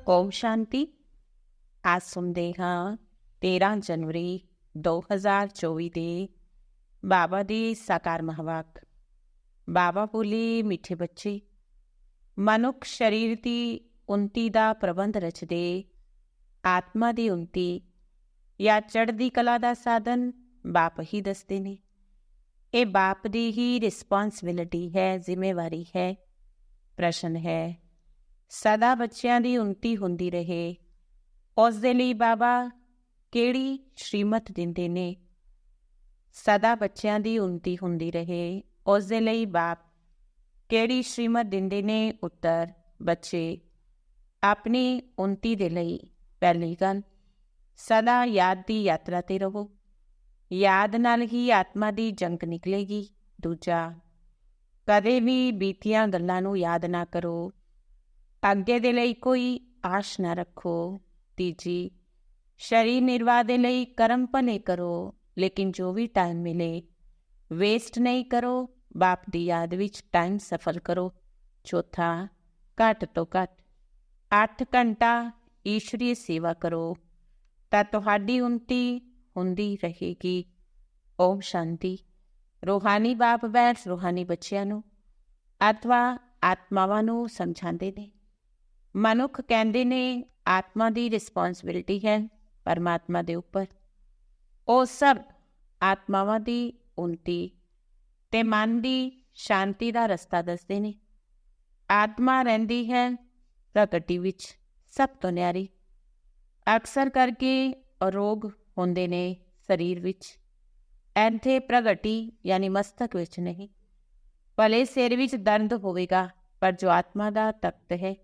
ओम शांति। आज सुनते हाँ 13 जनवरी 2024 ਦੇ ਬਾਬਾ ਦੀ ਸਾਕਾਰ ਮਹਾਵਾਕ। ਬਾਬਾ ਬੋਲੇ, ਮਿੱਠੇ ਬੱਚੇ, ਮਨੁੱਖ ਸਰੀਰ ਦੀ ਉੱਨਤੀ ਦਾ ਪ੍ਰਬੰਧ ਰਚਦੇ, ਆਤਮਾ ਦੀ ਉੱਨਤੀ ਜਾਂ ਚੜ੍ਹਦੀ ਕਲਾ ਦਾ ਸਾਧਨ ਬਾਪ ਹੀ ਦੱਸਦੇ ਨੇ। ਇਹ ਬਾਪ ਦੀ ਹੀ ਰਿਸਪੌਂਸਿਬਿਲਿਟੀ ਹੈ, ਜ਼ਿੰਮੇਵਾਰੀ ਹੈ। ਪ੍ਰਸ਼ਨ ਹੈ, ਸਦਾ ਬੱਚਿਆਂ ਦੀ ਉੱਨਤੀ ਹੁੰਦੀ ਰਹੇ, ਉਸ ਦੇ ਲਈ ਬਾਬਾ ਕਿਹੜੀ ਸ਼੍ਰੀਮਤ ਦਿੰਦੇ ਨੇ? ਸਦਾ ਬੱਚਿਆਂ ਦੀ ਉੱਨਤੀ ਹੁੰਦੀ ਰਹੇ, ਉਸ ਦੇ ਲਈ ਬਾਪ ਕਿਹੜੀ ਸ਼੍ਰੀਮਤ ਦਿੰਦੇ ਨੇ? ਉੱਤਰ, ਬੱਚੇ ਆਪਣੀ ਉੱਨਤੀ ਦੇ ਲਈ ਪਹਿਲੀ ਗੱਲ, ਸਦਾ ਯਾਦ ਦੀ ਯਾਤਰਾ 'ਤੇ ਰਹੋ। ਯਾਦ ਨਾਲ ਹੀ ਆਤਮਾ ਦੀ ਜੰਗ ਨਿਕਲੇਗੀ। ਦੂਜਾ, ਕਦੇ ਵੀ ਬੀਤੀਆਂ ਗੱਲਾਂ ਨੂੰ ਯਾਦ ਨਾ ਕਰੋ, ਅੱਗੇ ਦੇ ਲਈ ਕੋਈ ਆਸ਼ ਨਾ ਰੱਖੋ। ਤੀਜੀ, ਸਰੀਰ ਨਿਰਵਾਹ ਦੇ ਲਈ ਕਰਮ ਭਲੇ ਕਰੋ, ਲੇਕਿਨ ਜੋ ਵੀ ਟਾਈਮ ਮਿਲੇ ਵੇਸਟ ਨਹੀਂ ਕਰੋ, ਬਾਪ ਦੀ ਯਾਦ ਵਿੱਚ ਟਾਈਮ ਸਫਲ ਕਰੋ। ਚੌਥਾ, ਘੱਟ ਤੋਂ ਘੱਟ 8 ਘੰਟਾ ਈਸ਼ਵਰੀ ਸੇਵਾ ਕਰੋ ਤਾਂ ਤੁਹਾਡੀ ਉੱਨਤੀ ਹੁੰਦੀ ਰਹੇਗੀ। ਓਮ ਸ਼ਾਂਤੀ। ਰੂਹਾਨੀ ਬਾਪ ਬੈਠ ਰੂਹਾਨੀ ਬੱਚਿਆਂ ਨੂੰ ਅਥਵਾ ਆਤਮਾਵਾਂ ਨੂੰ ਸਮਝਾਉਂਦੇ ਨੇ। ਮਨੁੱਖ ਕਹਿੰਦੇ ਨੇ ਆਤਮਾ ਦੀ ਰਿਸਪੌਂਸਿਬਿਲਿਟੀ ਹੈ ਪਰਮਾਤਮਾ ਦੇ ਉੱਪਰ। ਉਹ ਸਭ ਆਤਮਾਵਾਂ ਦੀ ਉੱਨਤੀ ਤੇ ਮਨ ਦੀ ਸ਼ਾਂਤੀ ਦਾ ਰਸਤਾ ਦੱਸਦੇ ਨੇ। ਆਤਮਾ ਰਹਿੰਦੀ ਹੈ ਪ੍ਰਗਟੀ ਵਿੱਚ ਸਭ ਤੋਂ ਨਿਆਰੀ। ਅਕਸਰ ਕਰਕੇ ਰੋਗ ਹੁੰਦੇ ਨੇ ਸਰੀਰ ਵਿੱਚ, ਇੱਥੇ ਪ੍ਰਗਟੀ ਯਾਨੀ ਮਸਤਕ ਵਿੱਚ ਨਹੀਂ। ਭਲੇ ਸਿਰ ਵਿੱਚ ਦਰਦ ਹੋਵੇਗਾ, ਪਰ ਜੋ ਆਤਮਾ ਦਾ ਤਖਤ ਹੈ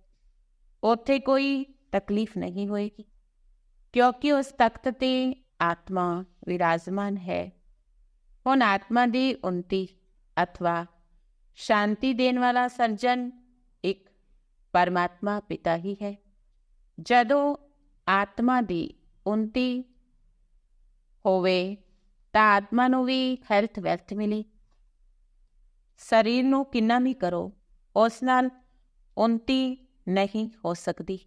ਉੱਥੇ ਕੋਈ ਤਕਲੀਫ ਨਹੀਂ ਹੋਏਗੀ, ਕਿਉਂਕਿ ਉਸ ਤਖਤ 'ਤੇ ਆਤਮਾ ਵਿਰਾਜਮਾਨ ਹੈ। ਹੁਣ ਆਤਮਾ ਦੀ ਉੱਨਤੀ ਅਥਵਾ ਸ਼ਾਂਤੀ ਦੇਣ ਵਾਲਾ ਸਰਜਨ ਇੱਕ ਪਰਮਾਤਮਾ ਪਿਤਾ ਹੀ ਹੈ। ਜਦੋਂ ਆਤਮਾ ਦੀ ਉੱਨਤੀ ਹੋਵੇ ਤਾਂ ਆਤਮਾ ਨੂੰ ਵੀ ਹੈਲਥ ਵੈਲਥ ਮਿਲੇ। ਸਰੀਰ ਨੂੰ ਕਿੰਨਾ ਵੀ ਕਰੋ, ਉਸ ਨਾਲ ਉੱਨਤੀ ਨਹੀਂ ਹੋ ਸਕਦੀ।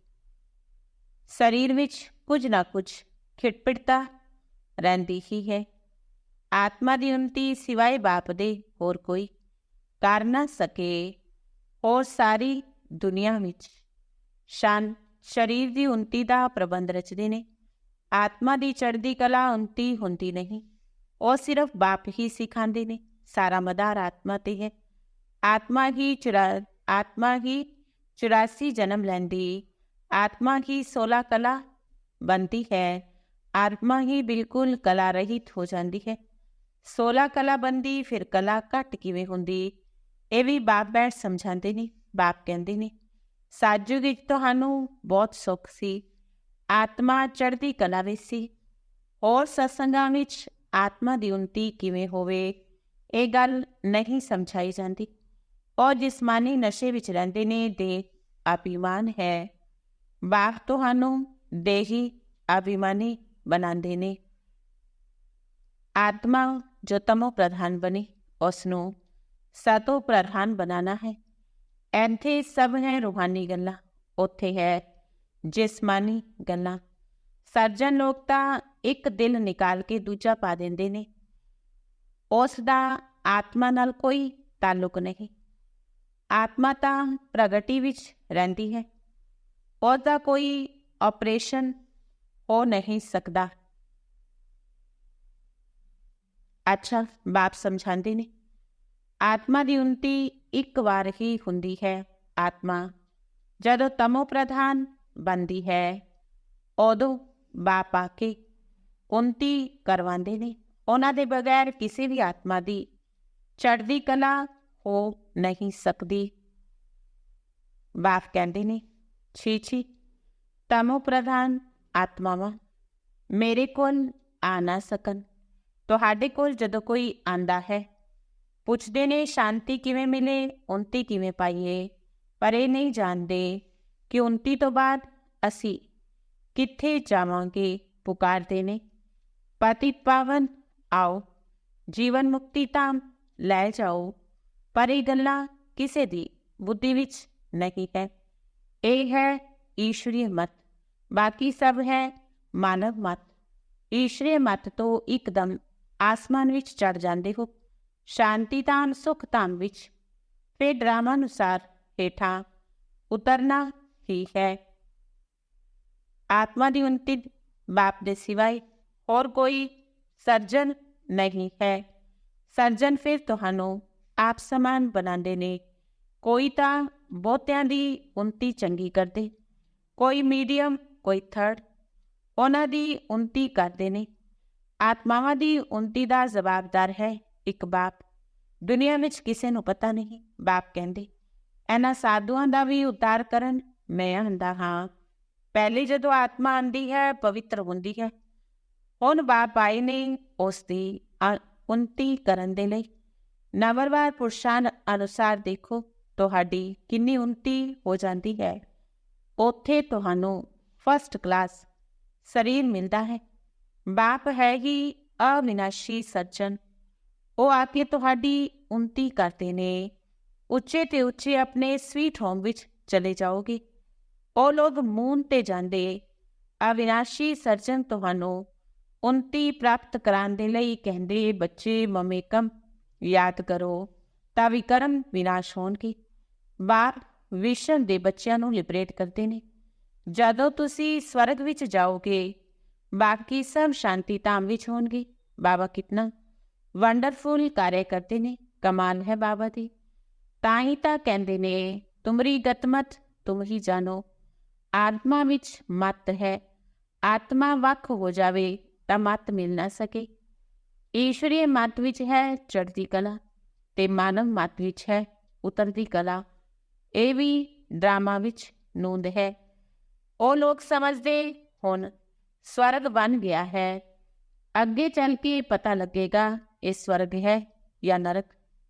ਸਰੀਰ ਵਿੱਚ ਕੁਝ ਨਾ ਕੁਝ ਖਿਟਪਿਟਤਾ ਰਹਿੰਦੀ ਹੀ ਹੈ। ਆਤਮਾ ਦੀ ਉੱਨਤੀ ਸਿਵਾਏ ਬਾਪ ਦੇ ਹੋਰ ਕੋਈ ਕਰ ਨਾ ਸਕੇ। ਹੋਰ ਸਾਰੀ ਦੁਨੀਆ ਵਿੱਚ ਸਰੀਰ ਦੀ ਉੱਨਤੀ ਦਾ ਪ੍ਰਬੰਧ ਰਚਦੇ ਨੇ। ਆਤਮਾ ਦੀ ਚੜ੍ਹਦੀ ਕਲਾ ਉੱਨਤੀ ਹੁੰਦੀ ਨਹੀਂ, ਉਹ ਸਿਰਫ ਬਾਪ ਹੀ ਸਿਖਾਉਂਦੇ ਨੇ। ਸਾਰਾ ਮਦਾਰ ਆਤਮਾ 'ਤੇ ਹੈ। ਆਤਮਾ ਹੀ 84 ਜਨਮ ਲੈਂਦੀ, ਆਤਮਾ ਹੀ 16 ਕਲਾ ਬਣਦੀ ਹੈ। ਆਤਮਾ ਹੀ ਬਿਲਕੁਲ ਕਲਾ ਰਹਿਤ ਹੋ ਜਾਂਦੀ ਹੈ। 16 ਕਲਾ ਬਣਦੀ, ਫਿਰ ਕਲਾ ਘੱਟ ਕਿਵੇਂ ਹੁੰਦੀ? ਇਹ ਵੀ ਬਾਪ ਬੈਠ ਸਮਝਾਉਂਦੇ ਨੇ। ਬਾਪ ਕਹਿੰਦੇ ਨੇ ਸਾਜੂ ਵਿੱਚ ਤੁਹਾਨੂੰ ਬਹੁਤ ਸੁੱਖ ਸੀ, ਆਤਮਾ ਚੜ੍ਹਦੀ ਕਲਾ ਵਿੱਚ ਸੀ। ਹੋਰ ਸਤਸੰਗਾਂ ਵਿੱਚ ਆਤਮਾ ਦੀ ਉੱਨਤੀ ਕਿਵੇਂ ਹੋਵੇ, ਇਹ ਗੱਲ ਨਹੀਂ ਸਮਝਾਈ ਜਾਂਦੀ। ਉਹ ਜਿਸਮਾਨੀ ਨਸ਼ੇ ਵਿੱਚ ਰਹਿੰਦੇ ਨੇ। ਦੇਹ ਅਭਿਮਾਨ ਹੈ। ਬਾਪ ਤੁਹਾਨੂੰ ਦੇਹੀ ਅਭਿਮਾਨੀ ਬਣਾਉਂਦੇ ਨੇ। ਆਤਮਾ ਜੋ ਤਮੋ ਪ੍ਰਧਾਨ ਬਣੇ, ਉਸ ਨੂੰ ਸਤੋ ਪ੍ਰਧਾਨ ਬਣਾਉਣਾ ਹੈ। ਇੱਥੇ ਸਭ ਹੈ ਰੂਹਾਨੀ ਗੱਲਾਂ, ਉੱਥੇ ਹੈ ਜਿਸਮਾਨੀ ਗੱਲਾਂ। ਸਰਜਨ ਲੋਕ ਤਾਂ ਇੱਕ ਦਿਲ ਨਿਕਾਲ ਕੇ ਦੂਜਾ ਪਾ ਦਿੰਦੇ ਨੇ, ਉਸ ਦਾ ਆਤਮਾ ਨਾਲ ਕੋਈ ਤਾਲੁਕ ਨਹੀਂ। ਆਤਮਾ ਤਾਂ ਪ੍ਰਗਟੀ ਵਿੱਚ ਰਹਿੰਦੀ ਹੈ, ਉਹਦਾ ਕੋਈ ਆਪਰੇਸ਼ਨ ਹੋ ਨਹੀਂ ਸਕਦਾ। ਅੱਛਾ, ਬਾਪ ਸਮਝਾਉਂਦੇ ਨੇ ਆਤਮਾ ਦੀ ਉੱਨਤੀ ਇੱਕ ਵਾਰ ਹੀ ਹੁੰਦੀ ਹੈ। ਆਤਮਾ ਜਦੋਂ ਤਮੋ ਪ੍ਰਧਾਨ ਬਣਦੀ ਹੈ, ਉਦੋਂ ਬਾਪ ਆ ਕੇ ਉੱਨਤੀ ਕਰਵਾਉਂਦੇ ਨੇ। ਉਹਨਾਂ ਦੇ ਬਗੈਰ ਕਿਸੇ ਵੀ ਆਤਮਾ ਦੀ ਚੜ੍ਹਦੀ ਕਲਾ ਹੋ ਨਹੀਂ ਸਕਦੀ। ਬਾਪ ਕਹਿੰਦੇ ਨੇ ਛੀ ਤਮੋ ਪ੍ਰਧਾਨ ਆਤਮਾਵਾਂ ਮੇਰੇ ਕੋਲ ਆ ਨਾ ਸਕਣ। ਤੁਹਾਡੇ ਕੋਲ ਜਦੋਂ ਕੋਈ ਆਂਦਾ ਹੈ, ਪੁੱਛਦੇ ਨੇ ਸ਼ਾਂਤੀ ਕਿਵੇਂ ਮਿਲੇ, ਉੱਨਤੀ ਕਿਵੇਂ ਪਾਈਏ, ਪਰ ਇਹ ਨਹੀਂ ਜਾਣਦੇ ਕਿ ਉੱਨਤੀ ਤੋਂ ਬਾਅਦ ਅਸੀਂ ਕਿੱਥੇ ਜਾਵਾਂਗੇ। ਪੁਕਾਰਦੇ ਨੇ ਪਤਿਤ ਪਾਵਨ ਆਓ, ਜੀਵਨ ਮੁਕਤੀ ਧਾਮ ਲੈ ਜਾਓ, ਪਰ ਇਹ ਗੱਲਾਂ ਕਿਸੇ ਦੀ ਬੁੱਧੀ ਵਿੱਚ ਨਹੀਂ ਹੈ। ਇਹ ਹੈ ਈਸ਼ਵਰੀ ਮਤ, ਬਾਕੀ ਸਭ ਹੈ ਮਾਨਵ ਮਤ। ਈਸ਼ਵਰੀ ਮਤ ਤੋਂ ਇੱਕਦਮ ਆਸਮਾਨ ਵਿੱਚ ਚੜ ਜਾਂਦੇ ਹੋ, ਸ਼ਾਂਤੀ ਧਾਮ ਸੁਖ ਧਾਮ ਵਿੱਚ। ਫਿਰ ਡਰਾਮਾ ਅਨੁਸਾਰ ਹੇਠਾਂ ਉਤਰਨਾ ਹੀ ਹੈ। ਆਤਮਾ ਦੀ ਉਨਤੀ ਬਾਪ ਦੇ ਸਿਵਾਏ ਹੋਰ ਕੋਈ ਸਰਜਨ ਨਹੀਂ ਹੈ। ਸਰਜਨ ਫਿਰ ਤੁਹਾਨੂੰ ਆਪ ਸਮਾਨ ਬਣਾਉਂਦੇ ਨੇ। ਕੋਈ ਤਾਂ ਬਹੁਤਿਆਂ ਦੀ ਉਨਤੀ ਚੰਗੀ ਕਰਦੇ, ਕੋਈ ਮੀਡੀਅਮ, ਕੋਈ ਥਰਡ। ਉਹਨਾਂ ਦੀ ਉਨਤੀ ਕਰਦੇ ਨੇ। ਆਤਮਾਵਾਂ ਦੀ ਉਨਤੀ ਦਾ ਜਵਾਬਦਾਰ ਹੈ ਇੱਕ ਬਾਪ। ਦੁਨੀਆ ਵਿੱਚ ਕਿਸੇ ਨੂੰ ਪਤਾ ਨਹੀਂ। ਬਾਪ ਕਹਿੰਦੇ, ਇਹਨਾਂ ਸਾਧੂਆਂ ਦਾ ਵੀ ਉਤਾਰ ਕਰਨ ਮੈਂ ਆਂਦਾ ਹਾਂ। ਪਹਿਲੇ ਜਦੋਂ ਆਤਮਾ ਆਉਂਦੀ ਹੈ ਪਵਿੱਤਰ ਹੁੰਦੀ ਹੈ। ਹੁਣ ਬਾਪ ਆਏ ਨੇ ਉਸ ਦੀ ਉਨਤੀ ਕਰਨ ਦੇ ਲਈ। ਨੰਬਰਵਾਰ ਪੁਰਸ਼ਾਂ ਅਨੁਸਾਰ ਦੇਖੋ ਤੁਹਾਡੀ ਕਿੰਨੀ ਉਨਤੀ ਹੋ ਜਾਂਦੀ ਹੈ। ਉੱਥੇ ਤੁਹਾਨੂੰ ਫਸਟ ਕਲਾਸ ਸਰੀਰ ਮਿਲਦਾ ਹੈ। ਬਾਪ ਹੈ ਹੀ ਅਵਿਨਾਸ਼ੀ ਸੱਜਣ। ਉਹ ਆ ਕੇ ਤੁਹਾਡੀ ਉਨਤੀ ਕਰਦੇ ਨੇ। ਉੱਚੇ ਤੇ ਉੱਚੇ ਆਪਣੇ ਸਵੀਟ ਹੋਮ ਵਿੱਚ ਚਲੇ ਜਾਓਗੇ। ਉਹ ਲੋਕ ਮੂਨ ਤੇ ਜਾਂਦੇ। ਅਵਿਨਾਸ਼ੀ ਸਰਜਨ ਤੁਹਾਨੂੰ ਉਨਤੀ ਪ੍ਰਾਪਤ ਕਰਾਉਣ ਦੇ ਲਈ ਕਹਿੰਦੇ, ਬੱਚੇ ਮਮੇਕਮ ਯਾਦ ਕਰੋ ਤਾਂ ਵਿਕਰਮ ਵਿਨਾਸ਼ ਹੋਣਗੇ। ਬਾਪ ਵਿਸ਼ਵ ਦੇ ਬੱਚਿਆਂ ਨੂੰ ਲਿਬਰੇਟ ਕਰਦੇ ਨੇ। ਜਦੋਂ ਤੁਸੀਂ ਸਵਰਗ ਵਿੱਚ ਜਾਓਗੇ ਬਾਕੀ ਸਭ ਸ਼ਾਂਤੀ ਧਾਮ ਵਿੱਚ ਹੋਣਗੇ। ਬਾਬਾ ਕਿਤਨਾ ਵੰਡਰਫੁਲ ਕਾਰਜ ਕਰਦੇ ਨੇ। ਕਮਾਲ ਹੈ ਬਾਬਾ ਦੀ। ਤਾਂ ਹੀ ਤਾਂ ਕਹਿੰਦੇ ਨੇ ਤੁਮਰੀ ਗਤਮਤ ਤੁਮ ਹੀ ਜਾਣੋ। ਆਤਮਾ ਵਿੱਚ ਮਤ ਹੈ। ਆਤਮਾ ਵੱਖ ਹੋ ਜਾਵੇ ਤਾਂ ਮਤ ਮਿਲ ਨਾ ਸਕੇ। ਈਸ਼ਵਰੀ ਮਤ ਵਿੱਚ ਹੈ ਚੜ੍ਹਦੀ ਕਲਾ ਤੇ ਮਾਨਵ ਮਤ ਵਿੱਚ ਹੈ ਉਤਰਦੀ ਕਲਾ। ਇਹ ਵੀ ਡਰਾਮਾ ਵਿੱਚ ਨੂੰਦ ਹੈ। ਉਹ ਲੋਕ ਸਮਝਦੇ ਹੁਣ ਸਵਰਗ ਬਣ ਗਿਆ ਹੈ। ਅੱਗੇ ਚੱਲ ਕੇ ਪਤਾ ਲੱਗੇਗਾ ਇਹ ਸਵਰਗ ਹੈ ਜਾਂ ਨਰਕ।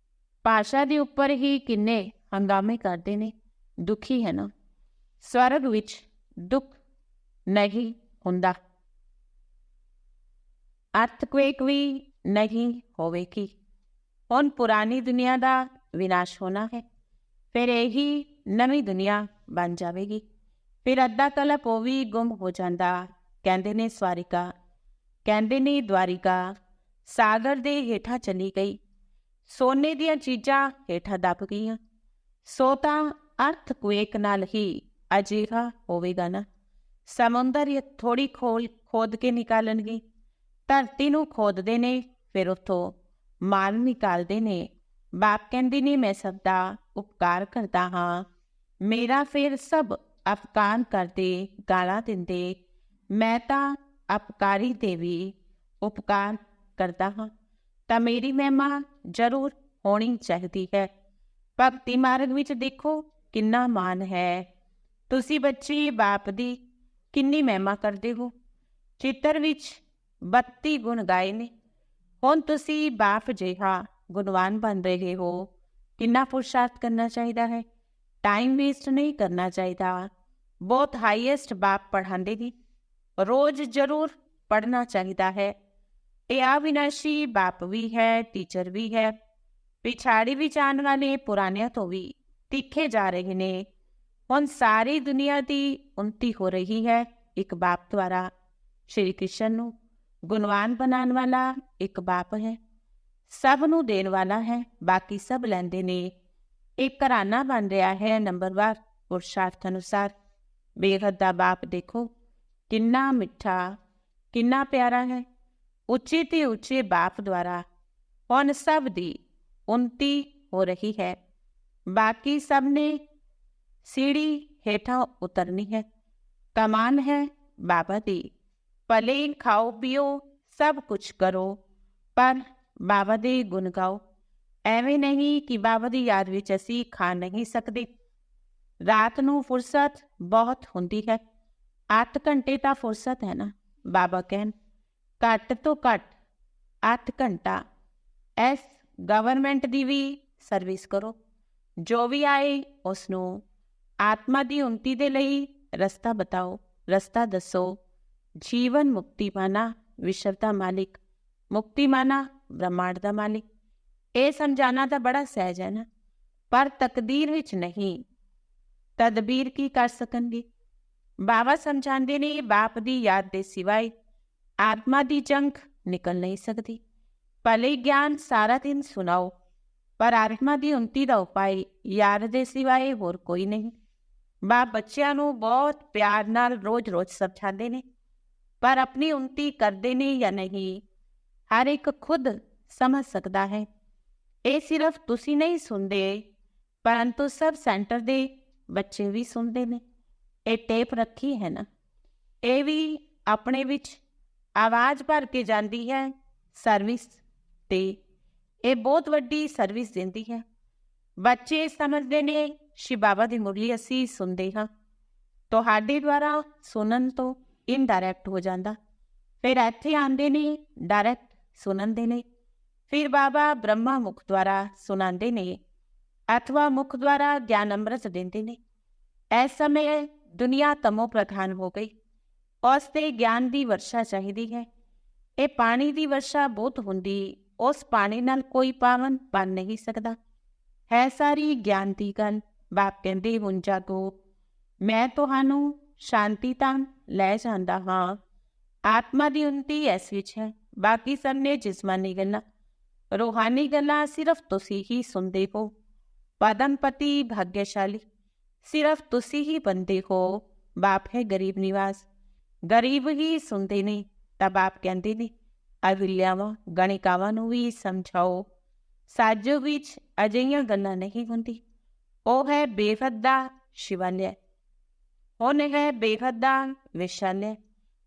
ਭਾਸ਼ਾ ਦੇ ਉੱਪਰ ਹੀ ਕਿੰਨੇ ਹੰਗਾਮੇ ਕਰਦੇ ਨੇ। ਦੁਖੀ ਹੈ ਨਾ। ਸਵਰਗ ਵਿੱਚ ਦੁੱਖ ਨਹੀਂ ਹੁੰਦਾ। ਅਰਥਕੁਏਕ ਵੀ ਨਹੀਂ ਹੋਵੇਗੀ। ਹੁਣ ਪੁਰਾਣੀ ਦੁਨੀਆ ਦਾ ਵਿਨਾਸ਼ ਹੋਣਾ ਹੈ। ਫਿਰ ਇਹੀ ਨਵੀਂ ਦੁਨੀਆ ਬਣ ਜਾਵੇਗੀ। ਫਿਰ ਅੱਧਾ ਕਲਪ ਉਹ ਵੀ ਗੁੰਮ ਹੋ ਜਾਂਦਾ। ਕਹਿੰਦੇ ਨੇ ਸਵਾਰਿਕਾ, ਕਹਿੰਦੇ ਨੇ ਦਵਾਰਿਕਾ ਸਾਗਰ ਦੇ ਹੇਠਾਂ ਚਲੀ ਗਈ। ਸੋਨੇ ਦੀਆਂ ਚੀਜ਼ਾਂ ਹੇਠਾਂ ਦੱਬ ਗਈਆਂ। ਸੋ ਤਾਂ ਅਰਥਕੁਏਕ ਨਾਲ ਹੀ ਅਜਿਹਾ ਹੋਵੇਗਾ ਨਾ। ਸਮੁੰਦਰ ਥੋੜੀ ਖੋਦ ਕੇ ਨਿਕਾਲਣਗੇ। ਧਰਤੀ ਨੂੰ ਖੋਦਦੇ ਨੇ, ਫਿਰ ਉੱਥੋਂ ਮਾਲ ਨਿਕਾਲਦੇ ਨੇ। ਬਾਪ ਕਹਿੰਦੇ ਨੇ ਮੈਂ ਸਭ ਦਾ ਉਪਕਾਰ ਕਰਦਾ ਹਾਂ। ਮੇਰਾ ਫਿਰ ਸਭ ਅਪਕਾਰ ਕਰਦੇ, ਗਾਲਾਂ ਦਿੰਦੇ। ਮੈਂ ਤਾਂ ਅਪਕਾਰੀ ਦੇ ਵੀ ਉਪਕਾਰ ਕਰਦਾ ਹਾਂ। ਤਾਂ ਮੇਰੀ ਮਹਿਮਾ ਜ਼ਰੂਰ ਹੋਣੀ ਚਾਹੀਦੀ ਹੈ। ਭਗਤੀ ਮਾਰਗ ਵਿੱਚ ਦੇਖੋ ਕਿੰਨਾ ਮਾਨ ਹੈ। ਤੁਸੀਂ ਬੱਚੇ ਬਾਪ ਦੀ ਕਿੰਨੀ ਮਹਿਮਾ ਕਰਦੇ ਹੋ। ਚਿੱਤਰ ਵਿੱਚ 32 ਗੁਣ ਗਾਏ ਨੇ। ਹੁਣ ਤੁਸੀਂ ਬਾਪ ਜਿਹਾ ਗੁਣਵਾਨ ਬਣ ਰਹੇ ਹੋ। ਕਿੰਨਾ ਪੁਰਸ਼ਾਰਥ ਕਰਨਾ ਚਾਹੀਦਾ ਹੈ। ਟਾਈਮ ਵੇਸਟ ਨਹੀਂ ਕਰਨਾ ਚਾਹੀਦਾ। ਬਹੁਤ ਹਾਈਐਸਟ ਬਾਪ ਪੜ੍ਹਾਉਂਦੇ ਨੇ। ਰੋਜ਼ ਜ਼ਰੂਰ ਪੜ੍ਹਨਾ ਚਾਹੀਦਾ ਹੈ। ਇਹ ਅਵਿਨਾਸ਼ੀ ਬਾਪ ਵੀ ਹੈ, ਟੀਚਰ ਵੀ ਹੈ। ਪਿਛਾੜੀ ਵਿੱਚ ਆਉਣ ਵਾਲੇ ਪੁਰਾਣਿਆਂ ਤੋਂ ਵੀ ਤਿੱਖੇ ਜਾ ਰਹੇ ਨੇ। ਹੁਣ ਸਾਰੀ ਦੁਨੀਆ ਦੀ ਉਨਤੀ ਹੋ ਰਹੀ ਹੈ ਇੱਕ ਬਾਪ ਦੁਆਰਾ। ਸ਼੍ਰੀ ਕ੍ਰਿਸ਼ਨ ਨੂੰ ਗੁਣਵਾਨ ਬਣਾਉਣ ਵਾਲਾ ਇੱਕ ਬਾਪ ਹੈ। ਸਭ ਨੂੰ ਦੇਣ ਵਾਲਾ ਹੈ, ਬਾਕੀ ਸਭ ਲੈਂਦੇ ਨੇ। ਇੱਕ ਘਰਾਨਾ ਬਣ ਰਿਹਾ ਹੈ ਨੰਬਰਵਾਰ ਪੁਰਸ਼ਾਰਥ ਅਨੁਸਾਰ। ਬੇਹੱਦ ਦਾ ਬਾਪ ਦੇਖੋ ਕਿੰਨਾ ਮਿੱਠਾ, ਕਿੰਨਾ ਪਿਆਰਾ ਹੈ। ਉੱਚੇ ਤੇ ਉੱਚੇ ਬਾਪ ਦੁਆਰਾ ਹੁਣ ਸਭ ਦੀ ਉਨਤੀ ਹੋ ਰਹੀ ਹੈ। ਬਾਕੀ ਸਭ ਨੇ ਸੀੜੀ ਹੇਠਾਂ ਉਤਰਨੀ ਹੈ। ਕਮਾਨ ਹੈ ਬਾਬਾ ਦੀ। ਭਲੇ ਖਾਓ ਪੀਓ ਸਭ ਕੁਛ ਕਰੋ, ਪਰ ਬਾਬਾ ਦੇ ਗੁਣ ਗਾਓ। ਐਵੇਂ ਨਹੀਂ ਕਿ ਬਾਬਾ ਦੀ ਯਾਦ ਵਿੱਚ ਅਸੀਂ ਖਾ ਨਹੀਂ ਸਕਦੇ। ਰਾਤ ਨੂੰ ਫੁਰਸਤ ਬਹੁਤ ਹੁੰਦੀ ਹੈ। 8 ਘੰਟੇ ਤਾਂ ਫੁਰਸਤ ਹੈ ਨਾ। ਬਾਬਾ ਕਹਿਣ ਘੱਟ ਤੋਂ ਘੱਟ 8 ਘੰਟਾ ਇਸ ਗਵਰਨਮੈਂਟ ਦੀ ਵੀ ਸਰਵਿਸ ਕਰੋ। ਜੋ ਵੀ ਆਏ ਉਸ ਨੂੰ ਆਤਮਾ ਦੀ ਉਨਤੀ ਦੇ ਲਈ ਰਸਤਾ ਬਤਾਓ, ਰਸਤਾ ਦੱਸੋ। ਜੀਵਨ ਮੁਕਤੀ ਮਾਨਾ ਵਿਸ਼ਵ ਦਾ ਮਾਲਿਕ, ਮੁਕਤੀ ਮਾਨਾ ਬ੍ਰਹਮਾਂਡ ਦਾ ਮਾਲਿਕ। ਇਹ ਸਮਝਾਉਣਾ ਤਾਂ ਬੜਾ ਸਹਿਜ ਹੈ ਨਾ, ਪਰ ਤਕਦੀਰ ਵਿੱਚ ਨਹੀਂ। ਤਦਬੀਰ ਕੀ ਕਰ ਸਕਣਗੇ। ਬਾਬਾ ਸਮਝਾਉਂਦੇ ਨੇ ਬਾਪ ਦੀ ਯਾਦ ਦੇ ਸਿਵਾਏ ਆਤਮਾ ਦੀ ਜੰਗ ਨਿਕਲ ਨਹੀਂ ਸਕਦੀ। ਭਲੇ ਗਿਆਨ ਸਾਰਾ ਦਿਨ ਸੁਣਾਓ, ਪਰ ਆਤਮਾ ਦੀ ਉਨਤੀ ਦਾ ਉਪਾਅ ਯਾਦ ਦੇ ਸਿਵਾਏ ਹੋਰ ਕੋਈ ਨਹੀਂ। ਬਾਪ ਬੱਚਿਆਂ ਨੂੰ ਬਹੁਤ ਪਿਆਰ ਨਾਲ ਰੋਜ਼-ਰੋਜ਼ ਸਮਝਾਉਂਦੇ ਨੇ, ਪਰ ਆਪਣੀ ਉਨਤੀ ਕਰਦੇ ਨੇ ਜਾਂ ਨਹੀਂ, ਹਰ ਇੱਕ ਖੁਦ ਸਮਝ ਸਕਦਾ ਹੈ। ਇਹ ਸਿਰਫ ਤੁਸੀਂ ਨਹੀਂ ਸੁਣਦੇ, ਪਰੰਤੂ ਸਭ ਸੈਂਟਰ ਦੇ ਬੱਚੇ ਵੀ ਸੁਣਦੇ ਨੇ। ਇਹ ਟੇਪ ਰੱਖੀ ਹੈ ਨਾ, ਇਹ ਵੀ ਆਪਣੇ ਵਿੱਚ ਆਵਾਜ਼ ਭਰ ਕੇ ਜਾਂਦੀ ਹੈ ਸਰਵਿਸ, ਤੇ ਇਹ ਬਹੁਤ ਵੱਡੀ ਸਰਵਿਸ ਦਿੰਦੀ ਹੈ। ਬੱਚੇ ਸਮਝਦੇ ਨੇ ਸ਼ਿਵ ਬਾਬਾ ਦੀ ਮੁਰਲੀ ਅਸੀਂ ਸੁਣਦੇ ਹਾਂ, ਤੁਹਾਡੇ ਦੁਆਰਾ ਸੁਣਨ ਤੋਂ ਇਨਡਾਇਰੈਕਟ ਹੋ ਜਾਂਦਾ, ਫਿਰ ਇੱਥੇ ਆਉਂਦੇ ਨੇ ਡਾਇਰੈਕਟ ਸੁਣਦੇ ਨੇ, ਫਿਰ ਬਾਬਾ ਬ੍ਰਹਮਾ ਮੁਖ ਦੁਆਰਾ ਸੁਣਾਉਂਦੇ ਨੇ ਅਥਵਾ ਮੁਖ ਦੁਆਰਾ ਗਿਆਨ ਅੰਮ੍ਰਿਤ ਦਿੰਦੇ ਨੇ। ਇਸ ਸਮੇਂ ਦੁਨੀਆ ਤਮੋ ਪ੍ਰਧਾਨ ਹੋ ਗਈ, ਉਸ 'ਤੇ ਗਿਆਨ ਦੀ ਵਰਸ਼ਾ ਚਾਹੀਦੀ ਹੈ। ਇਹ ਪਾਣੀ ਦੀ ਵਰਸ਼ਾ ਬਹੁਤ ਹੁੰਦੀ, ਉਸ ਪਾਣੀ ਨਾਲ ਕੋਈ ਪਾਵਨ ਬਣ ਨਹੀਂ ਸਕਦਾ। ਹੈ ਸਾਰੀ ਗਿਆਨ ਦੀ ਗੱਲ। ਬਾਪ ਕਹਿੰਦੇ ਹੁਣ ਜਾਗੋ, ਮੈਂ ਤੁਹਾਨੂੰ ਸ਼ਾਂਤੀ ਤਾਂ ਲੈ ਜਾਂਦਾ ਹਾਂ। ਆਤਮਾ ਦੀ ਉਨਤੀ ਇਸ ਵਿੱਚ ਹੈ, ਬਾਕੀ ਸਭ ਨੇ ਜਿਸਮਾਨੀ ਗੱਲਾਂ, ਰੂਹਾਨੀ ਗੱਲਾਂ ਸਿਰਫ ਤੁਸੀਂ ਹੀ ਸੁਣਦੇ ਹੋ। ਪਦਮਪਤੀ ਭਾਗਿਆਸ਼ਾਲੀ ਸਿਰਫ ਤੁਸੀਂ ਹੀ ਬੰਦੇ ਹੋ। ਬਾਪ ਹੈ ਗਰੀਬ ਨਿਵਾਸ, ਗਰੀਬ ਹੀ ਸੁਣਦੇ ਨੇ। ਤਾਂ ਬਾਪ ਕਹਿੰਦੇ ਨੇ ਅਵਿਲਿਆਵਾਂ ਗਣਿਕਾਵਾਂ ਨੂੰ ਵੀ ਸਮਝਾਓ, ਸਾਜੋ ਵਿੱਚ ਅਜਿਹੀਆਂ ਗੱਲਾਂ ਨਹੀਂ ਹੁੰਦੀ। ਉਹ ਹੈ ਬੇਹੱਦ ਦਾ ਸ਼ਿਵਾਲਿਆ, ਹੁਣ ਹੈ ਬੇਹੱਦ ਦਾ ਵਿਸ਼ਾਲਿਆ,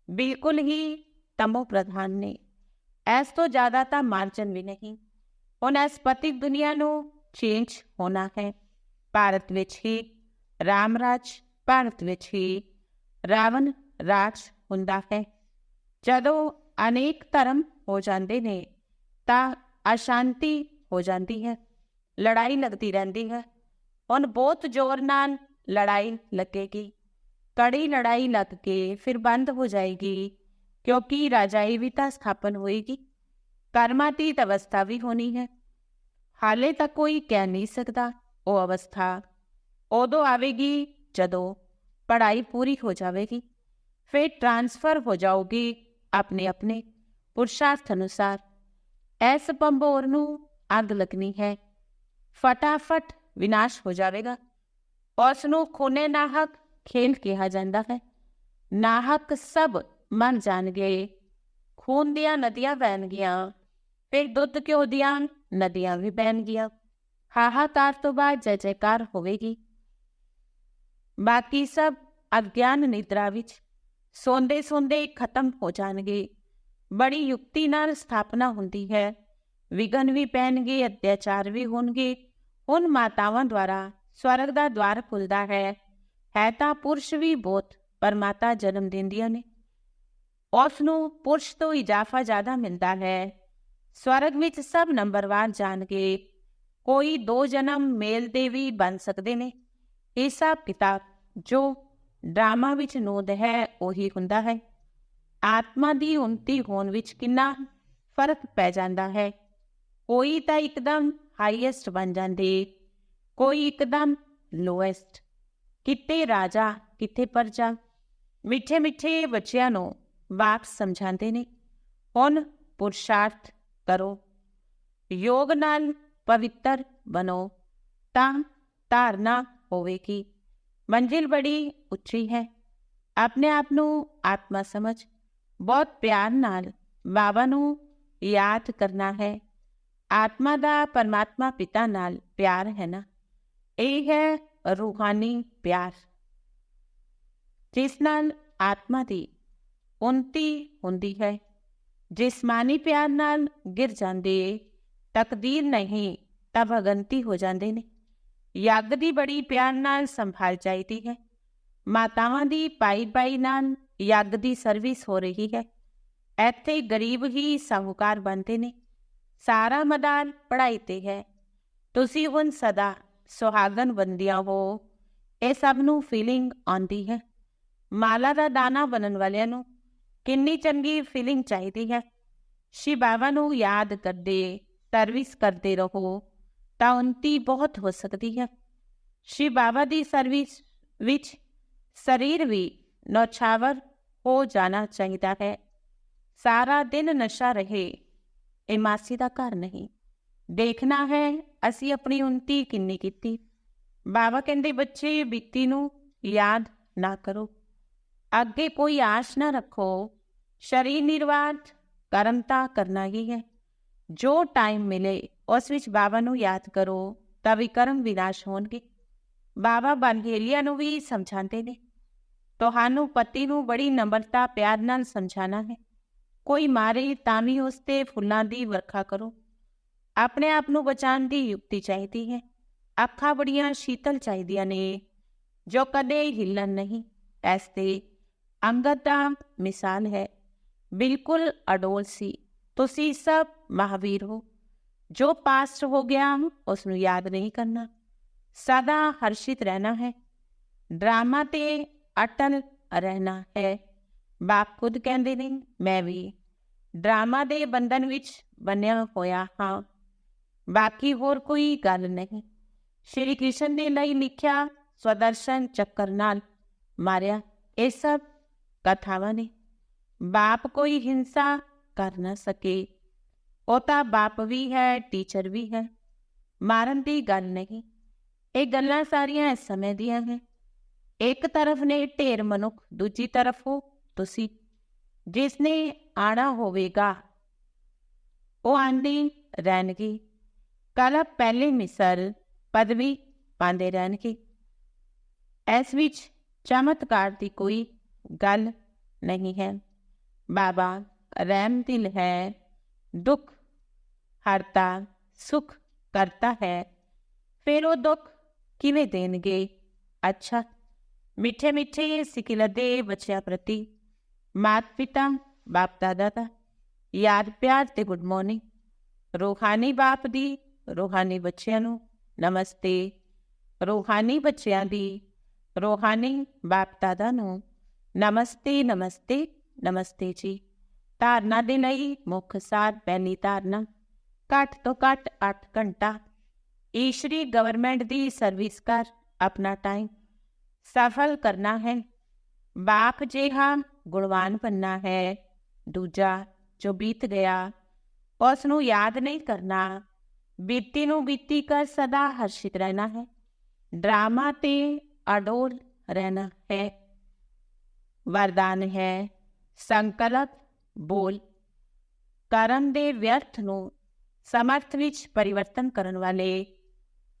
ਬਿਲਕੁਲ ਹੀ ਤਮੋ ਪ੍ਰਧਾਨ ਨੇ। ਇਸ ਤੋਂ ਜ਼ਿਆਦਾ ਤਾਂ ਮਾਰਜਨ ਵੀ ਨਹੀਂ। ਹੁਣ ਇਸ ਪਤਿਤ ਦੁਨੀਆ ਨੂੰ ਚੇਂਜ ਹੋਣਾ ਹੈ। ਭਾਰਤ ਵਿੱਚ ਹੀ ਰਾਮ ਰਾਜ, ਭਾਰਤ ਵਿੱਚ ਹੀ ਰਾਵਣ ਰਾਜ ਹੁੰਦਾ ਹੈ। ਜਦੋਂ ਅਨੇਕ ਧਰਮ ਹੋ ਜਾਂਦੇ ਨੇ ਤਾਂ ਅਸ਼ਾਂਤੀ ਹੋ ਜਾਂਦੀ ਹੈ, ਲੜਾਈ ਲੱਗਦੀ ਰਹਿੰਦੀ ਹੈ। ਹੁਣ ਬਹੁਤ ਜ਼ੋਰ ਨਾਲ ਲੜਾਈ ਲੱਗੇਗੀ, ਕੜੀ ਲੜਾਈ ਲੱਗ ਕੇ ਫਿਰ ਬੰਦ ਹੋ ਜਾਏਗੀ, ਕਿਉਂਕਿ ਰਾਜਾਈ ਵੀ ਤਾਂ ਸਥਾਪਨ ਹੋਏਗੀ, ਕਰਮਾਤੀਤ ਅਵਸਥਾ ਵੀ ਹੋਣੀ ਹੈ। ਹਾਲੇ ਤੱਕ ਕੋਈ ਕਹਿ ਨਹੀਂ ਸਕਦਾ ਉਹ ਅਵਸਥਾ ਉਦੋਂ ਆਵੇਗੀ ਜਦੋਂ ਪੜ੍ਹਾਈ ਪੂਰੀ ਹੋ ਜਾਵੇਗੀ, ਫਿਰ ਟ੍ਰਾਂਸਫਰ ਹੋ ਜਾਊਗੀ ਆਪਣੇ ਆਪਣੇ ਪੁਰਸ਼ਾਰਥ ਅਨੁਸਾਰ। ਇਸ ਭੰਬੋਰ ਨੂੰ ਅੱਗ ਲੱਗਣੀ ਹੈ, ਫਟਾਫਟ ਵਿਨਾਸ਼ ਹੋ ਜਾਵੇਗਾ। ਉਸ ਨੂੰ ਖੂਨੇ ਨਾਹਕ ਖੇਲ ਕਿਹਾ ਜਾਂਦਾ ਹੈ। ਨਾਹਕ ਸਭ ਮਰ ਜਾਣਗੇ, ਖੂਨ ਦੀਆਂ ਨਦੀਆਂ ਬਹਿਣਗੀਆਂ, ਫਿਰ ਦੁੱਧ ਘਿਓ ਦੀਆਂ ਨਦੀਆਂ ਵੀ ਬਹਿਣਗੀਆਂ। ਹਾਹਾਕਾਰ ਤੋਂ ਬਾਅਦ ਜੈ ਜੈਕਾਰ ਹੋਵੇਗੀ। ਬਾਕੀ ਸਭ ਅਗਿਆਨ ਨਿਦਰਾ ਵਿੱਚ ਸੌਂਦੇ ਸੌਂਦੇ ਖਤਮ ਹੋ ਜਾਣਗੇ। ਬੜੀ ਯੁਕਤੀ ਨਾਲ ਸਥਾਪਨਾ ਹੁੰਦੀ ਹੈ, ਵਿਘਨ ਵੀ ਪੈਣਗੇ, ਅਤਿਆਚਾਰ ਵੀ ਹੋਣਗੇ। ਹੁਣ ਮਾਤਾਵਾਂ ਦੁਆਰਾ ਸਵਰਗ ਦਾ ਦੁਆਰ ਖੁੱਲਦਾ ਹੈ ਤਾਂ ਪੁਰਸ਼ ਵੀ ਬਹੁਤ, ਪਰ ਮਾਤਾ ਜਨਮ ਦਿੰਦੀਆਂ ਨੇ, ਉਸ ਨੂੰ ਪੁਰਸ਼ ਤੋਂ ਇਜ਼ਾਫਾ ਜ਼ਿਆਦਾ ਮਿਲਦਾ ਹੈ। ਸਵਰਗ ਵਿੱਚ ਸਭ ਨੰਬਰਵਾਰ ਜਾਣਗੇ, ਕੋਈ 2 ਜਨਮ ਮੇਲ ਦੇ ਵੀ ਬਣ ਸਕਦੇ ਨੇ। ਹਿਸਾਬ ਕਿਤਾਬ ਜੋ ਡਰਾਮਾ ਵਿੱਚ ਨੋਦ ਹੈ ਉਹੀ ਹੁੰਦਾ ਹੈ। ਆਤਮਾ ਦੀ ਉਨਤੀ ਹੋਣ ਵਿੱਚ ਕਿੰਨਾ ਫਰਕ ਪੈ ਜਾਂਦਾ ਹੈ। ਕੋਈ ਤਾਂ ਇੱਕਦਮ ਹਾਈਐਸਟ ਬਣ ਜਾਂਦੇ, ਕੋਈ ਇੱਕਦਮ ਲੋਐਸਟ। ਕਿਤੇ ਰਾਜਾ ਕਿਤੇ ਪਰਜਾ। ਮਿੱਠੇ ਮਿੱਠੇ ਬੱਚਿਆਂ ਨੂੰ ਬਾਪ ਸਮਝਾਉਂਦੇ ਨੇ, ਹੁਣ ਪੁਰਸ਼ਾਰਥ ਕਰੋ, ਯੋਗ ਨਾਲ ਪਵਿੱਤਰ ਬਣੋ ਤਾਂ ਧਾਰਨਾ ਹੋਵੇਗੀ। ਮੰਜ਼ਿਲ ਬੜੀ ਉੱਚੀ ਹੈ। ਆਪਣੇ ਆਪ ਨੂੰ ਆਤਮਾ ਸਮਝ ਬਹੁਤ ਪਿਆਰ ਨਾਲ ਬਾਬਾ ਨੂੰ ਯਾਦ ਕਰਨਾ ਹੈ। ਆਤਮਾ ਦਾ ਪਰਮਾਤਮਾ ਪਿਤਾ ਨਾਲ ਪਿਆਰ ਹੈ ਨਾ, ਇਹ ਹੈ ਰੂਹਾਨੀ ਪਿਆਰ, ਜਿਸ ਨਾਲ ਆਤਮਾ ਦੀ ਉਨਤੀ ਹੁੰਦੀ ਹੈ। ਜਿਸਮਾਨੀ ਪਿਆਰ ਨਾਲ ਗਿਰ ਜਾਂਦੇ, ਤਕਦੀਰ ਨਹੀਂ ਤਾਂ ਭਗੰਤੀ ਹੋ ਜਾਂਦੇ ਨੇ। ਯੱਗ ਦੀ ਬੜੀ ਪਿਆਰ ਨਾਲ ਸੰਭਾਲ ਚਾਹੀਦੀ ਹੈ। ਮਾਤਾਵਾਂ ਦੀ ਪਾਈ ਨਾਲ ਯੱਗ ਦੀ ਸਰਵਿਸ ਹੋ ਰਹੀ ਹੈ। ਇੱਥੇ ਗਰੀਬ ਹੀ ਸਾਹੂਕਾਰ ਬਣਦੇ ਨੇ। ਸਾਰਾ ਮੈਦਾਨ ਪੜ੍ਹਾਈ 'ਤੇ ਹੈ। ਤੁਸੀਂ ਹੁਣ ਸਦਾ ਸੁਹਾਗਨ ਬੰਦੀਆਂ ਹੋ, ਇਹ ਸਭ ਨੂੰ ਫੀਲਿੰਗ ਆਉਂਦੀ ਹੈ। ਮਾਲਾ ਦਾ ਦਾਣਾ ਬਣਨ ਵਾਲਿਆਂ ਨੂੰ ਕਿੰਨੀ ਚੰਗੀ ਫੀਲਿੰਗ ਚਾਹੀਦੀ ਹੈ। ਸ਼ਿਵ ਬਾਬਾ ਨੂੰ ਯਾਦ ਕਰਦੇ, ਸਰਵਿਸ ਕਰਦੇ ਰਹੋ ਤਾਂ ਉਨਤੀ ਬਹੁਤ ਹੋ ਸਕਦੀ ਹੈ। ਸ਼ਿਵ ਬਾਬਾ ਦੀ ਸਰਵਿਸ ਵਿੱਚ ਸਰੀਰ ਵੀ ਨੌਛਾਵਰ ਹੋ ਜਾਣਾ ਚਾਹੀਦਾ ਹੈ। ਸਾਰਾ ਦਿਨ ਨਸ਼ਾ ਰਹੇ, ਇਹ ਮਾਸੀ ਦਾ ਘਰ ਨਹੀਂ। ਦੇਖਣਾ ਹੈ ਅਸੀਂ ਆਪਣੀ ਉੱਨਤੀ ਕਿੰਨੀ ਕੀਤੀ। ਬਾਬਾ ਕਹਿੰਦੇ ਬੱਚੇ ਬੀਤੀ ਨੂੰ ਯਾਦ ਨਾ ਕਰੋ, ਅੱਗੇ ਕੋਈ ਆਸ ਨਾ ਰੱਖੋ। ਸਰੀਰ ਨਿਰਵਾਹ ਕਰਮ ਤਾਂ ਕਰਨਾ ਹੀ ਹੈ। ਜੋ ਟਾਈਮ ਮਿਲੇ ਉਸ ਵਿੱਚ ਬਾਬਾ ਨੂੰ ਯਾਦ ਕਰੋ ਤਾਂ ਵਿਕਰਮ ਵਿਨਾਸ਼ ਹੋਣਗੇ। ਬਾਬਾ ਬਨਹੇਰੀਆਂ ਨੂੰ ਵੀ ਸਮਝਾਉਂਦੇ ਨੇ, ਤੁਹਾਨੂੰ ਪਤੀ ਨੂੰ ਬੜੀ ਨਮਰਤਾ ਪਿਆਰ ਨਾਲ ਸਮਝਾਣਾ ਹੈ। ਕੋਈ ਮਾਰੇ ਤਾਂ ਵੀ ਉਸ 'ਤੇ ਫੁੱਲਾਂ ਦੀ ਵਰਖਾ ਕਰੋ। ਆਪਣੇ ਆਪ ਨੂੰ ਬਚਾਉਣ ਦੀ ਯੁਕਤੀ ਚਾਹੀਦੀ ਹੈ। ਅੱਖਾਂ ਬੜੀਆਂ ਸ਼ੀਤਲ ਚਾਹੀਦੀਆਂ ਨੇ ਜੋ ਕਦੇ ਹਿੱਲਣ ਨਹੀਂ। ਇਸ 'ਤੇ ਅੰਗਦ ਦਾ ਮਿਸਾਲ ਹੈ, ਬਿਲਕੁਲ ਅਡੋਲ ਸੀ। ਤੁਸੀਂ ਸਭ ਮਹਾਵੀਰ ਹੋ। ਜੋ ਪਾਸਟ ਹੋ ਗਿਆ ਉਸ ਨੂੰ ਯਾਦ ਨਹੀਂ ਕਰਨਾ, ਸਦਾ ਹਰਸ਼ਿਤ ਰਹਿਣਾ ਹੈ। ਡਰਾਮਾ ਤੇ ਅਟਲ ਰਹਿਣਾ ਹੈ। ਬਾਪ ਖੁਦ ਕਹਿੰਦੇ ਨੇ, ਮੈਂ ਵੀ ਡਰਾਮਾ ਦੇ ਬੰਧਨ ਵਿੱਚ ਬੰਨਿਆ ਹੋਇਆ ਹਾਂ, ਬਾਕੀ ਹੋਰ ਕੋਈ ਗੱਲ ਨਹੀਂ। ਸ਼੍ਰੀ ਕ੍ਰਿਸ਼ਨ ਨੇ ਲਈ ਲਿਖਿਆ ਸਵਦਰਸ਼ਨ ਚੱਕਰ ਨਾਲ ਮਾਰਿਆ। ਇਹ ਸਭ ਕਥਾਵਾਂ ਨੇ। ਬਾਪ ਕੋਈ ਹਿੰਸਾ ਕਰ ਨਾ ਸਕੇ, ਉਹ ਤਾਂ ਬਾਪ ਵੀ ਹੈ, ਟੀਚਰ ਵੀ ਹੈ। ਮਾਰਨ ਦੀ ਗੱਲ ਨਹੀਂ। ਇਹ ਗੱਲਾਂ ਸਾਰੀਆਂ ਇਸ ਸਮੇਂ ਦੀਆਂ ਹੈ। ਇੱਕ ਤਰਫ ਨੇ ਢੇਰ ਮਨੁੱਖ, ਦੂਜੀ ਤਰਫ ਹੋ ਤੁਸੀਂ। ਜਿਸ ਨੇ ਆਣਾ ਹੋਵੇਗਾ ਉਹ ਆਂਦੇ ਰਹਿਣਗੇ। ਕੱਲ੍ਹ ਪਹਿਲੇ ਮਿਸਰ ਪਦਵੀ ਪਾਉਂਦੇ ਰਹਿਣਗੇ। ਇਸ ਵਿੱਚ ਚਮਤਕਾਰ ਦੀ ਕੋਈ ਗੱਲ ਨਹੀਂ ਹੈ। ਬਾਬਾ ਰਹਿਮ ਦਿਲ ਹੈ, ਦੁੱਖ ਹਰਤਾ, ਸੁਖ ਕਰਤਾ ਹੈ। ਫਿਰ ਉਹ ਦੁੱਖ ਕਿਵੇਂ ਦੇਣਗੇ? ਅੱਛਾ, ਮਿੱਠੇ ਮਿੱਠੇ ਸਿਕਿਲਦੇ ਬੱਚਿਆਂ ਪ੍ਰਤੀ ਮਾਤਾ ਪਿਤਾ ਬਾਪ ਦਾਦਾ ਦਾ ਯਾਦ ਪਿਆਰ ਤੇ ਗੁੱਡ ਮਾਰਨਿੰਗ। ਰੂਹਾਨੀ ਬਾਪ ਦੀ ਰੂਹਾਨੀ ਬੱਚਿਆਂ ਨੂੰ ਨਮਸਤੇ। ਰੂਹਾਨੀ ਬੱਚਿਆਂ ਦੀ ਰੂਹਾਨੀ ਬਾਪ ਦਾਦਾ ਨੂੰ ਨਮਸਤੇ ਨਮਸਤੇ ਨਮਸਤੇ ਜੀ। ਧਾਰਨਾ ਦੇ ਲਈ ਮੁੱਖ ਸਾਰ। ਪਹਿਲੀ ਧਾਰਨਾ, ਘੱਟ ਤੋਂ ਘੱਟ 8 ਘੰਟਾ ਈਸ਼ਵਰੀ ਗਵਰਨਮੈਂਟ ਦੀ ਸਰਵਿਸ ਕਰ ਆਪਣਾ ਟਾਈਮ ਸਫਲ ਕਰਨਾ ਹੈ। ਬਾਪ ਜਿਹਾ ਗੁਣਵਾਨ ਬਣਨਾ ਹੈ। ਦੂਜਾ, ਜੋ ਬੀਤ ਗਿਆ ਉਸ ਨੂੰ ਯਾਦ ਨਹੀਂ ਕਰਨਾ, ਬੀਤੀ ਨੂੰ ਬੀਤੀ ਕਰ ਸਦਾ ਹਰਸ਼ਿਤ ਰਹਿਣਾ ਹੈ। ਡਰਾਮਾ ਤੇ ਅਡੋਲ ਰਹਿਣਾ ਹੈ। ਵਰਦਾਨ ਹੈ, ਸੰਕਲਪ ਬੋਲ। ਕਰਮ ਦੇ ਵਿਅਰਥ ਨੂੰ ਸਮਰਥ ਵਿੱਚ ਪਰਿਵਰਤਨ ਕਰਨ ਵਾਲੇ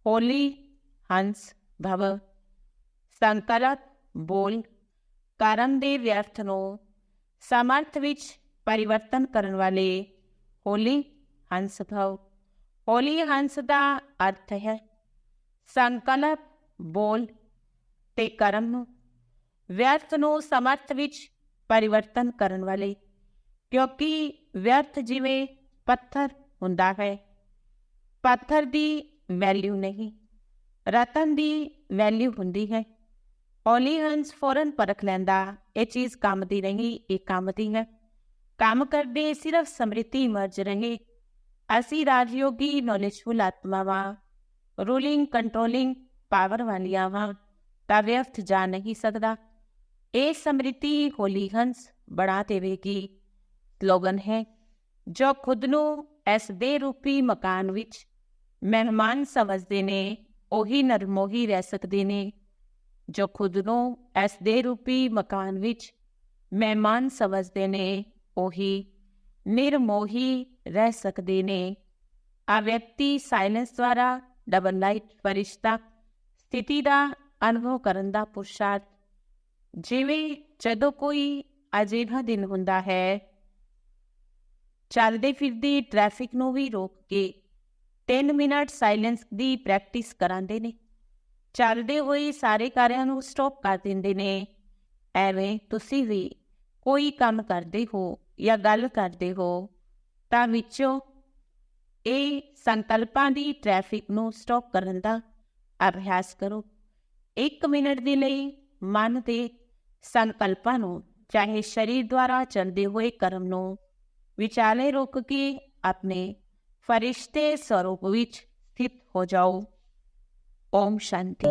ਹੋਲੀ ਹੰਸ ਭਵ। ਸੰਕਲਪ ਬੋਲ, ਕਰਮ ਦੇ ਵਿਅਰਥ ਨੂੰ ਸਮਰਥ ਵਿੱਚ ਪਰਿਵਰਤਨ ਕਰਨ ਵਾਲੇ ਹੋਲੀ ਹੰਸ ਭਵ। ਹੋਲੀ ਹੰਸ ਦਾ ਅਰਥ ਹੈ ਸੰਕਲਪ ਬੋਲ ਤੇ ਕਰਮ ਨੂੰ ਵਿਅਰਥ ਨੂੰ ਸਮਰਥ ਵਿੱਚ ਪਰਿਵਰਤਨ ਕਰਨ ਵਾਲੇ। ਕਿਉਂਕਿ ਵਿਅਰਥ ਜਿਵੇਂ ਪੱਥਰ ਹੁੰਦਾ ਹੈ, ਪੱਥਰ ਦੀ ਵੈਲਿਊ ਨਹੀਂ, ਰਤਨ ਦੀ ਵੈਲਿਊ ਹੁੰਦੀ ਹੈ। ਹੋਲੀ ਹੰਸ ਫੌਰਨ ਪਰਖ ਲੈਂਦਾ, ਇਹ ਚੀਜ਼ ਕੰਮ ਦੀ ਨਹੀਂ, ਇਹ ਕੰਮ ਦੀ ਹੈ। ਕੰਮ ਕਰਦੇ ਸਿਰਫ ਸਮ੍ਰਿਤੀ ਮਰਜ ਰਹੇ। ਅਸੀਂ ਰਾਜਯੋਗੀ ਨੌਲੇਜਫੁਲ ਆਤਮਾਵਾਂ, ਰੂਲਿੰਗ ਕੰਟਰੋਲਿੰਗ ਪਾਵਰ ਵਾਲੀਆਂ ਵਾਂ, ਤਾਂ ਵਿਅਰਥ ਜਾ ਨਹੀਂ ਸਕਦਾ। ਇਹ ਸਮ੍ਰਿਤੀ ਹੋਲੀ ਹੰਸ ਬਣਾ ਦੇਵੇਗੀ। ਸਲੋਗਨ ਹੈ, ਜੋ ਖੁਦ ਨੂੰ ਇਸ ਦੇ ਰੂਪੀ ਮਕਾਨ ਵਿੱਚ ਮਹਿਮਾਨ ਸਮਝਦੇ ਨੇ ਉਹੀ ਨਿਰਮੋਹੀ ਰਹਿ ਸਕਦੇ ਨੇ। ਜੋ ਖੁਦ ਨੂੰ ਇਸ ਦੇ ਰੂਪੀ ਮਕਾਨ ਵਿੱਚ ਮਹਿਮਾਨ ਸਮਝਦੇ ਨੇ ਉਹੀ ਨਿਰਮੋਹੀ ਰਹਿ ਸਕਦੇ ਨੇ। ਆ ਵਿਅਕਤੀ ਸਾਇਲੈਂਸ ਦੁਆਰਾ ਡਬਲ ਲਾਈਟ ਫਰਿਸ਼ਤਾ ਸਥਿਤੀ ਦਾ ਅਨੁਭਵ ਕਰਨ ਦਾ ਪੁਰਸ਼ਾਰਥ। ਜਿਵੇਂ ਜਦੋਂ ਕੋਈ ਅਜਿਹਾ ਦਿਨ ਹੁੰਦਾ ਹੈ, ਚੱਲਦੇ ਫਿਰਦੇ ਟ੍ਰੈਫਿਕ ਨੂੰ ਵੀ ਰੋਕ ਕੇ 3 ਮਿੰਟ ਸਾਇਲੈਂਸ ਦੀ ਪ੍ਰੈਕਟਿਸ ਕਰਾਉਂਦੇ ਨੇ। ਚੱਲਦੇ ਹੋਏ ਸਾਰੇ ਕਾਰਿਆਂ ਨੂੰ ਸਟਾਪ ਕਰ ਦਿੰਦੇ ਨੇ। ਐਵੇਂ ਤੁਸੀਂ ਵੀ ਕੋਈ ਕੰਮ ਕਰਦੇ ਹੋ ਜਾਂ ਗੱਲ ਕਰਦੇ ਹੋ ਤਾਂ ਵਿੱਚੋਂ ਇਹ ਸੰਕਲਪਾਂ ਦੀ ਟ੍ਰੈਫਿਕ ਨੂੰ ਸਟਾਪ ਕਰਨ ਦਾ ਅਭਿਆਸ ਕਰੋ। 1 ਮਿੰਟ ਦੇ ਲਈ ਮਨ ਦੇ ਸੰਕਲਪਾਂ ਨੂੰ, ਚਾਹੇ ਸਰੀਰ ਦੁਆਰਾ ਚੱਲਦੇ ਹੋਏ ਕਰਮ ਨੂੰ, ਵਿਚਾਲੇ ਰੁਕ ਕੇ ਆਪਣੇ ਫਰਿਸ਼ਤੇ ਸਰੂਪ ਵਿੱਚ ਸਥਿਤ ਹੋ ਜਾਓ। ਓਮ ਸ਼ਾਂਤੀ।